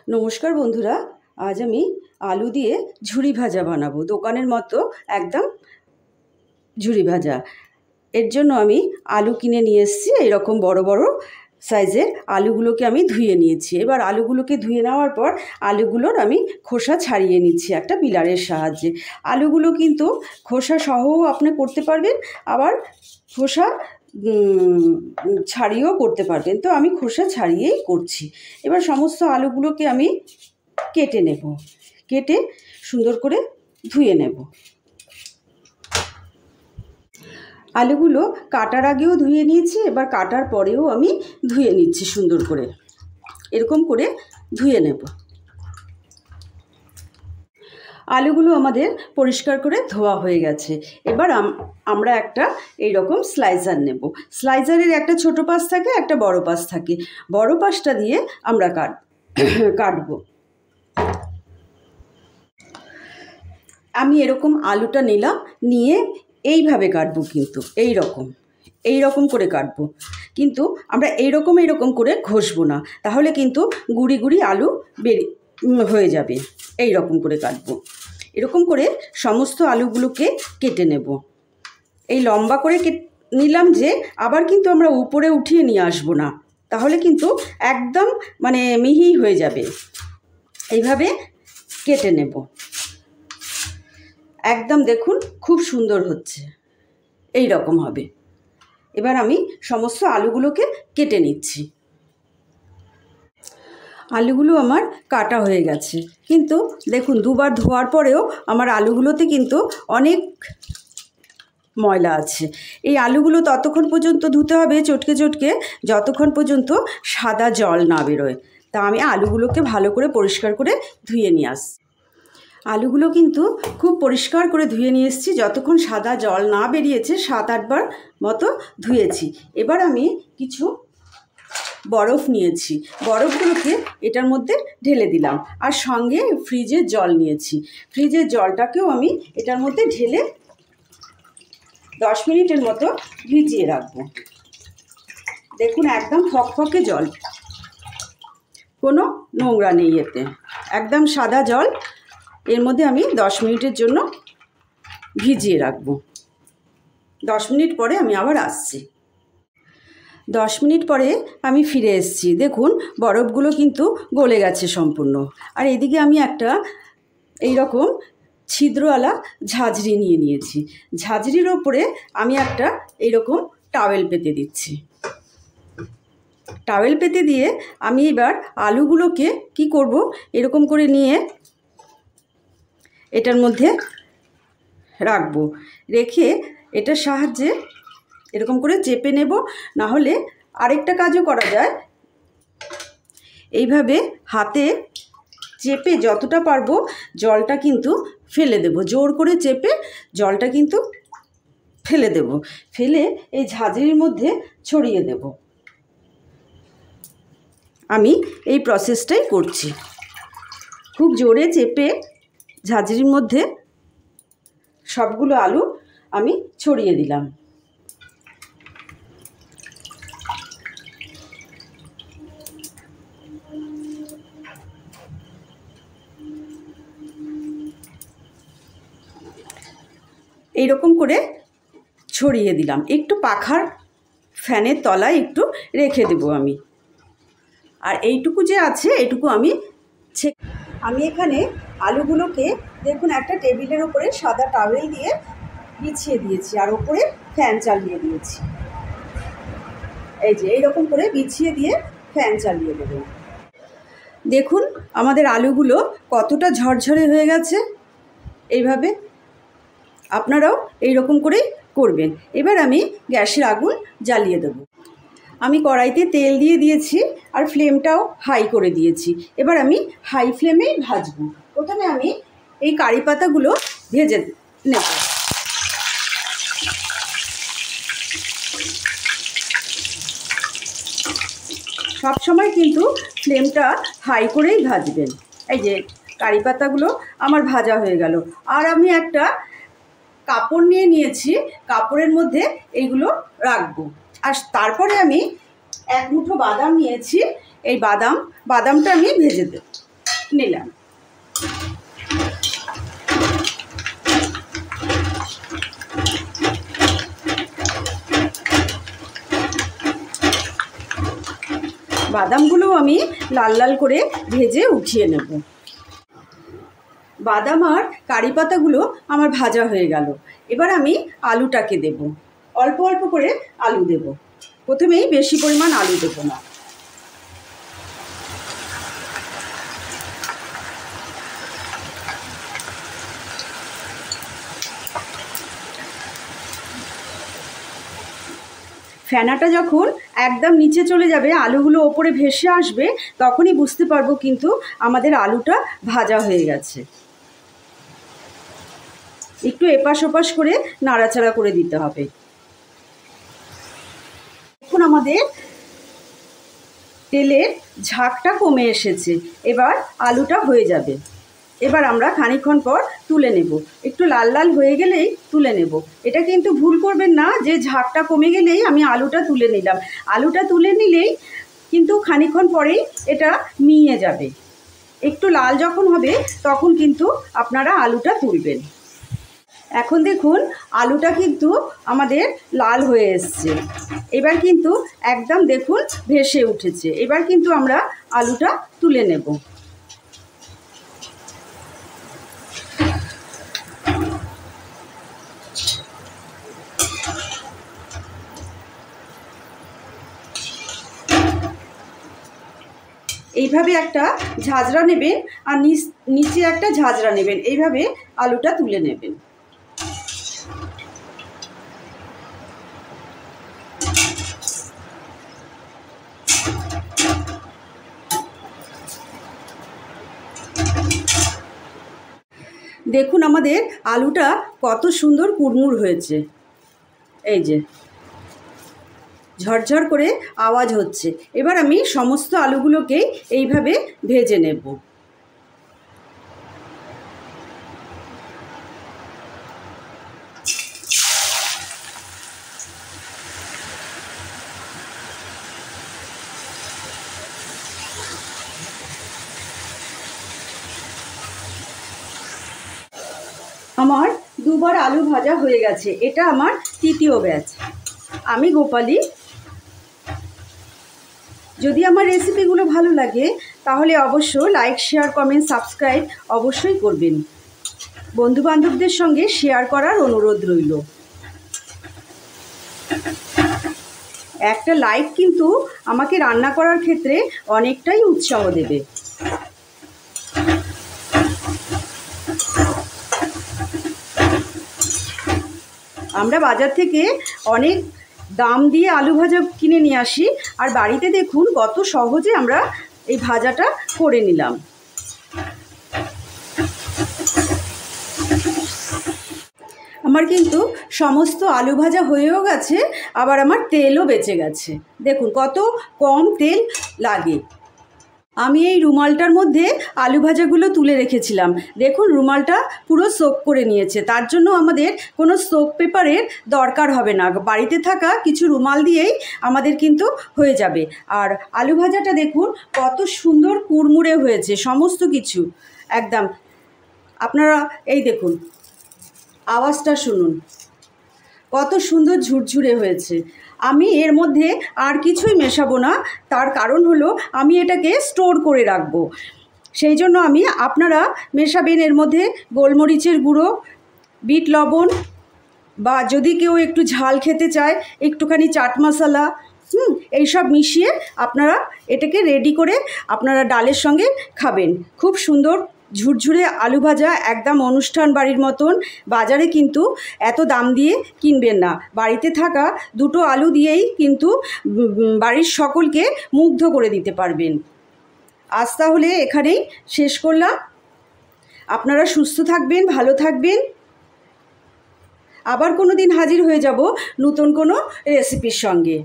নমস্কার বন্ধুরা, আজ আমি আলু দিয়ে ঝুরি ভাজা বানাবো। দোকানের মতো একদম ঝুরি ভাজা। এর জন্য আমি আলু কিনে নিয়ে এসেছি। এরকম বড় বড় সাইজের আলুগুলোকে আমি ধুয়ে নিয়েছি। এবার আলুগুলোকে ধুয়ে নেওয়ার পর আলুগুলোর আমি খোসা ছাড়িয়ে নিচ্ছি একটা পিলারের সাহায্যে। আলুগুলো কিন্তু খোসা সহও আপনি করতে পারবেন, আবার খোসা ছাড়িয়েও করতে পারবেন। তো আমি খোসা ছাড়িয়েই করছি। এবার সমস্ত আলুগুলোকে আমি কেটে নেব, কেটে সুন্দর করে ধুয়ে নেব। আলুগুলো কাটার আগেও ধুয়ে নিয়েছি, এবার কাটার পরেও আমি ধুয়ে নিচ্ছি সুন্দর করে। এরকম করে ধুয়ে নেব। আলুগুলো আমাদের পরিষ্কার করে ধোয়া হয়ে গেছে। এবার আমরা একটা এইরকম স্লাইসার নেব। স্লাইসারের একটা ছোট পাশ থাকে, একটা বড় পাশ থাকে। বড় পাশটা দিয়ে আমরা কাটবো। আমি এরকম আলুটা নিলাম, নিয়ে এইভাবে কাটবো, কিন্তু এই রকম করে কাটবো। কিন্তু আমরা এইরকম করে ঘষবো না, তাহলে কিন্তু গুঁড়ি গুঁড়ি আলু হয়ে যাবে। এই রকম করে কাটবো। এরকম করে সমস্ত আলুগুলোকে কেটে নেব। এই লম্বা করে নিলাম যে, আবার কিন্তু আমরা উপরে উঠিয়ে নিয়ে আসবো না, তাহলে কিন্তু একদম মিহি হয়ে যাবে। এইভাবে কেটে নেব। একদম দেখুন খুব সুন্দর হচ্ছে, এই রকম হবে। এবার আমি সমস্ত আলুগুলোকে কেটে নিচ্ছি। আলুগুলো আমার কাটা হয়ে গেছে, কিন্তু দেখুন দুবার ধোয়ার পরেও আমার আলুগুলোতে কিন্তু অনেক ময়লা আছে। এই আলুগুলো ততক্ষণ পর্যন্ত ধুতে হবে চটকে চটকে, যতক্ষণ পর্যন্ত সাদা জল না বেরোয়। তা আমি আলুগুলোকে ভালো করে পরিষ্কার করে ধুয়ে নিয়ে আসছি। আলুগুলো কিন্তু খুব পরিষ্কার করে ধুয়ে নিয়ে এসেছি। যতক্ষণ সাদা জল না বেরিয়েছে 7-8 বার মতো ধুয়েছি। এবার আমি কিছু বরফ নিয়েছি, বরফগুলোকে এটার মধ্যে ঢেলে দিলাম। আর সঙ্গে ফ্রিজের জল নিয়েছি, ফ্রিজের জলটাকেও আমি এটার মধ্যে ঢেলে 10 মিনিটের মতো ভিজিয়ে রাখবো। দেখুন একদম ফকফকে জল, কোনো নোংরা নেই এতে, একদম সাদা জল। এর মধ্যে আমি 10 মিনিটের জন্য ভিজিয়ে রাখবো। 10 মিনিট পরে আমি আবার আসছি। 10 মিনিট পরে আমি ফিরে এসেছি। দেখুন বরফগুলো কিন্তু গলে গেছে সম্পূর্ণ। আর এদিকে আমি একটা এইরকম ছিদ্রওয়ালা ঝাঁঝরি নিয়ে নিয়েছি। ঝাঁঝরির ওপরে আমি একটা এইরকম টাওয়েল পেতে দিচ্ছি। টাওয়েল পেতে দিয়ে আমি এবার আলুগুলোকে কি করব, এরকম করে নিয়ে এটার মধ্যে রাখবো। রেখে এটার সাহায্যে এরকম করে চেপে নেব। না হলে আরেকটা কাজও করা যায়, এইভাবে হাতে চেপে যতটা পারবো জলটা কিন্তু ফেলে দেব। জোর করে চেপে জলটা কিন্তু ফেলে দেব। ফেলে এই ঝাঁঝরির মধ্যে ছড়িয়ে দেব। আমি এই প্রসেসটাই করছি। খুব জোরে চেপে ঝাঁঝরির মধ্যে সবগুলো আলু আমি ছড়িয়ে দিলাম। এইরকম করে ছড়িয়ে দিলাম। একটু পাখার ফ্যানের তলায় একটু রেখে দেব আমি। আর এইটুকু যে আছে এটুকু আমি এখানে আলুগুলোকে দেখুন একটা টেবিলের উপরে সাদা টাওয়েল দিয়ে বিছিয়ে দিয়েছি, আর ওপরে ফ্যান চালিয়ে দিয়েছি। এই যে এইরকম করে বিছিয়ে দিয়ে ফ্যান চালিয়ে দেব। দেখুন আমাদের আলুগুলো কতটা ঝরঝরে হয়ে গেছে। এইভাবে আপনারাও এইরকম করেই করবেন। এবার আমি গ্যাসের আগুন জ্বালিয়ে দেব। আমি কড়াইতে তেল দিয়ে দিয়েছি, আর ফ্লেমটাও হাই করে দিয়েছি। এবার আমি হাই ফ্লেমেই ভাজবো। প্রথমে আমি এই কারি পাতাগুলো ভেজে নেব। সবসময় কিন্তু ফ্লেমটা হাই করেই ভাজবেন। এই যে কারি পাতাগুলো আমার ভাজা হয়ে গেল। আর আমি একটা কাপড় নিয়েছি, কাপড়ের মধ্যে এইগুলো রাখবো। আর তারপরে আমি 1 মুঠো বাদাম নিয়েছি। এই বাদামটা আমি ভেজে দেব। নিলাম। বাদামগুলো আমি লাল লাল করে ভেজে উঠিয়ে নেব। বাদাম আর কারি পাতাগুলো আমার ভাজা হয়ে গেল। এবার আমি আলুটাকে দেব। অল্প অল্প করে আলু দেব, প্রথমেই বেশি পরিমাণ আলু দেব না। ফেনাটা যখন একদম নিচে চলে যাবে, আলুগুলো ওপরে ভেসে আসবে, তখনই বুঝতে পারবো কিন্তু আমাদের আলুটা ভাজা হয়ে গেছে। একটু এপাশ ওপাশ করে নাড়াচাড়া করে দিতে হবে। এখন আমাদের তেলের ঝাঁকটা কমে এসেছে, এবার আলুটা হয়ে যাবে। এবার আমরা খানিকক্ষণ পর তুলে নেব। একটু লাল লাল হয়ে গেলেই তুলে নেব। এটা কিন্তু ভুল করবেন না যে ঝাঁকটা কমে গেলেই আমি আলুটা তুলে নিলাম। আলুটা তুলে নিলেই কিন্তু খানিকক্ষণ পরেই এটা মিয়ে যাবে। একটু লাল যখন হবে তখন কিন্তু আপনারা আলুটা তুলবেন। এখন দেখুন আলুটা কিন্তু আমাদের লাল হয়ে এসছে। এবার কিন্তু একদম দেখুন ভেসে উঠেছে। এবার কিন্তু আমরা আলুটা তুলে নেব। এইভাবে একটা ঝাঁঝরা নেবেন আর নিচে একটা ঝাঁঝরা নেবেন, এইভাবে আলুটা তুলে নেবেন। দেখুন আমাদের আলুটা কত সুন্দর কুড়মুড় হয়েছে। এই যে ঝরঝর করে আওয়াজ হচ্ছে। এবার আমি সমস্ত আলুগুলোকেই এইভাবে ভেজে নেব। আমার দুবার আলু ভাজা হয়ে গেছে। এটা আমার তৃতীয় ব্যাচ। আমি গোপালী। যদি আমার রেসিপিগুলো ভালো লাগে তাহলে অবশ্য লাইক, শেয়ার, কমেন্ট, সাবস্ক্রাইব অবশ্যই করবেন। বন্ধুবান্ধবদের সঙ্গে শেয়ার করার অনুরোধ রইল। একটা লাইক কিন্তু আমাকে রান্না করার ক্ষেত্রে অনেকটাই উৎসাহ দেবে। আমরা বাজার থেকে অনেক দাম দিয়ে আলু ভাজা কিনে নিয়ে আসি, আর বাড়িতে দেখুন কত সহজে আমরা এই ভাজাটা করে নিলাম। আমার কিন্তু সমস্ত আলু ভাজা হয়েও গেছে, আবার আমার তেলও বেঁচে গেছে। দেখুন কত কম তেল লাগে। আমি এই রুমালটার মধ্যে আলু ভাজাগুলো তুলে রেখেছিলাম। দেখুন রুমালটা পুরো সোক করে নিয়েছে। তার জন্য আমাদের কোনো সোক পেপারের দরকার হবে না। বাড়িতে থাকা কিছু রুমাল দিয়েই আমাদের কিন্তু হয়ে যাবে। আর আলু ভাজাটা দেখুন কত সুন্দর কুড়মুড়ে হয়েছে সমস্ত কিছু একদম। আপনারা এই দেখুন আওয়াজটা শুনুন, কত সুন্দর ঝুরঝুরে হয়েছে। আমি এর মধ্যে আর কিছুই মেশাবো না, তার কারণ হলো আমি এটাকে স্টোর করে রাখবো। সেই জন্য আপনারা মেশাবেন এর মধ্যে গোলমরিচের গুঁড়ো, বিট লবণ, বা যদি কেউ একটু ঝাল খেতে চায় একটুখানি চাট মশলা, এইসব মিশিয়ে আপনারা এটাকে রেডি করে আপনারা ডালের সঙ্গে খাবেন। খুব সুন্দর ঝুরঝুরে আলু ভাজা, একদম অনুষ্ঠান বাড়ির মতন। বাজারে কিন্তু এত দাম দিয়ে কিনবেন না। বাড়িতে থাকা দুটো আলু দিয়েই কিন্তু বাড়ির সকলকে মুগ্ধ করে দিতে পারবেন। আজ তাহলে এখানেই শেষ করলাম। আপনারা সুস্থ থাকবেন, ভালো থাকবেন। আবার কোনো দিন হাজির হয়ে যাব নতুন কোনো রেসিপির সঙ্গে।